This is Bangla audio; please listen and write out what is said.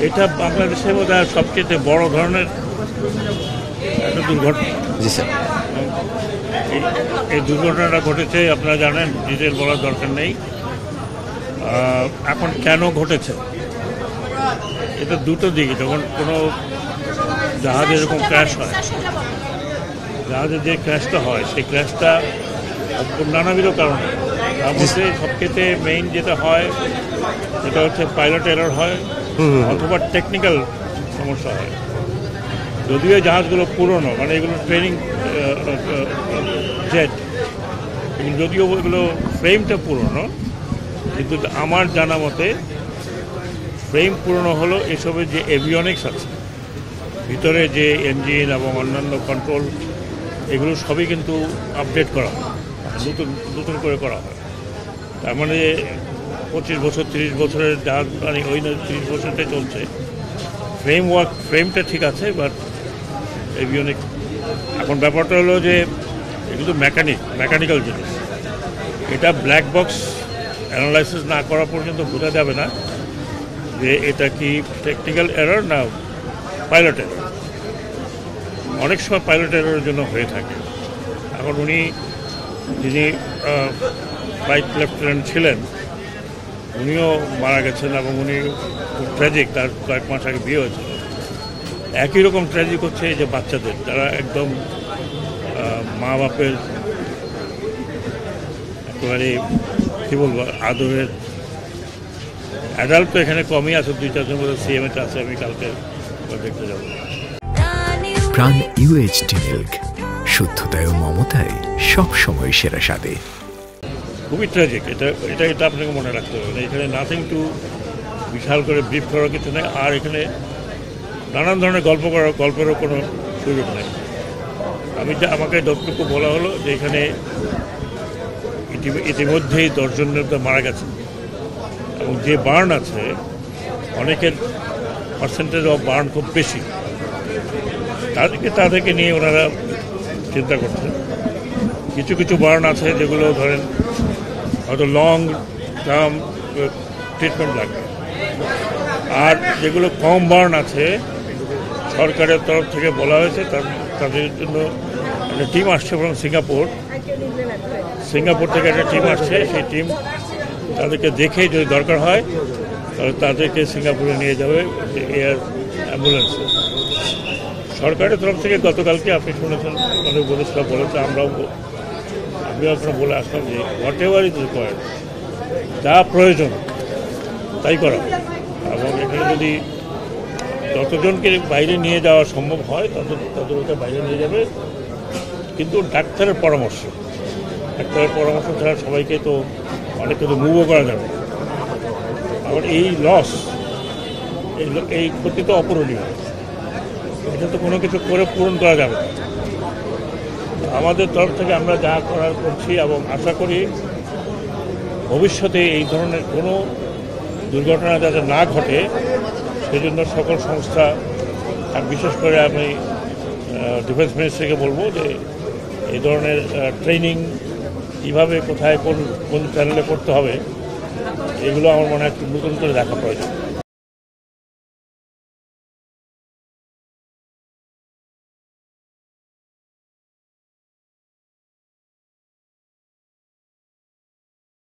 এটা বাংলাদেশের মধ্যে সবচেয়ে বড় ধরনের একটা দুর্ঘটনা। জি স্যার। এই দুর্ঘটনাটা ঘটেছে, আপনারা জানেন, ডিটেল বলার দরকার নেই। এখন কেন ঘটেছে, এটা দুটো দিকে। যখন কোনো জাহাজ এরকম ক্র্যাশ হয়, জাহাজের যে ক্র্যাশটা হয় সেই ক্র্যাশটা নানাবিধ কারণে, তার মধ্যে সবচেয়ে মেইন যেটা হয় সেটা হচ্ছে পাইলট এরর হয় অথবা টেকনিক্যাল সমস্যা হয়। যদিও জাহাজগুলো পুরনো, মানে এগুলো ট্রেনিং জেট, যদিও এগুলো ফ্রেমটা পুরনো, কিন্তু আমার জানা মতে ফ্রেম পুরনো হলো এসবের যে এভিওনিক্স আছে, ভিতরে যে ইঞ্জিন এবং অন্যান্য কন্ট্রোল, এগুলো সবই কিন্তু আপডেট করা হয়, নতুন করে করা হয়। তার মানে 25 বছর 30 বছরের জাহাজ, মানে ওই 30 বছরটাই চলছে। ফ্রেমটা ঠিক আছে, বাট এভিওনিক্স। এখন ব্যাপারটা হলো যে এগুলো মেকানিক্যাল জিনিস, এটা ব্ল্যাক বক্স অ্যানালাইসিস না করা পর্যন্ত বোঝা যাবে না যে এটা কি টেকনিক্যাল এরর না পাইলট এরর। অনেক সময় পাইলট এররের জন্য হয়ে থাকে। এখন যিনি ফ্লাইট লেফটেন্যান্ট ছিলেন, উনিও মারা গেছেন এবং উনি খুব ট্র্যাজিক, তার কয়েক মাস আগে বিয়ে হয়েছে। একই রকম ট্র্যাজিক হচ্ছে যে বাচ্চাদের, তারা একদম মা বাপের একেবারে কী বলবো আদরের। অ্যাডাল্ট তো এখানে কমই আছে, 2-4 জন মধ্যে সিএমএটা আছে, আমি কালকে দেখতে যাবো। প্রাণ UHT মিল্ক, শুদ্ধতায় ও মমতায় সবসময় সেরা স্বাদে। খুবই ট্র্যাজিক এটা আপনাকে মনে রাখতে হবে। এখানে নাথিং টু বিশাল করে ব্রিফ করার কিছু নেই, আর এখানে নানান ধরনের গল্পেরও কোনো সুযোগ নেই। আমাকে যতটুকু বলা হলো যে এখানে ইতিমধ্যেই 10 জনের মারা গেছে, এবং যে বার্ন আছে অনেকের পার্সেন্টেজ অফ বার্ন খুব বেশি, তাদেরকে নিয়ে ওনারা চিন্তা করছেন। কিছু বার্ন আছে যেগুলো ধরেন হয়তো লং টার্ম ট্রিটমেন্ট লাগবে, আর যেগুলো কম বার্ন আছে সরকারের তরফ থেকে বলা হয়েছে তাদের জন্য একটা টিম আসছে এবং সিঙ্গাপুর থেকে একটা টিম আসছে। সেই টিম তাদেরকে দেখে যদি দরকার হয় তাহলে তাদেরকে সিঙ্গাপুরে নিয়ে যাবে এয়ার অ্যাম্বুলেন্সে। সরকারের তরফ থেকে গতকালকে আপনি শুনেছেন, আমাদের উপদেষ্টা বলেছে, আমি আপনার বলে আসলাম যে হোয়াট এভার ইজ রিকোয়ার্ড, যা প্রয়োজন তাই করা। এবং এখানে যদি যতজনকে বাইরে নিয়ে যাওয়া সম্ভব হয় তাদেরকে বাইরে নিয়ে যাবে, কিন্তু ডাক্তারের পরামর্শ ছাড়া সবাইকে তো অনেককে তো মুভও করা যাবে। আবার এই লস, এই ক্ষতি তো অপূরণীয়, এটা তো কোনো কিছু করে পূরণ করা যাবে না। আমাদের তরফ থেকে আমরা যা করার করছি, এবং আশা করি ভবিষ্যতে এই ধরনের কোনো দুর্ঘটনা যাতে না ঘটে সেজন্য সকল সংস্থা, আর বিশেষ করে আমি ডিফেন্স মিনিস্ট্রিকে বলবো যে এই ধরনের ট্রেনিং কীভাবে, কোথায়, কোন চ্যানেলে করতে হবে, এগুলো আমার মনে হয় একটু নতুন করে দেখা প্রয়োজন।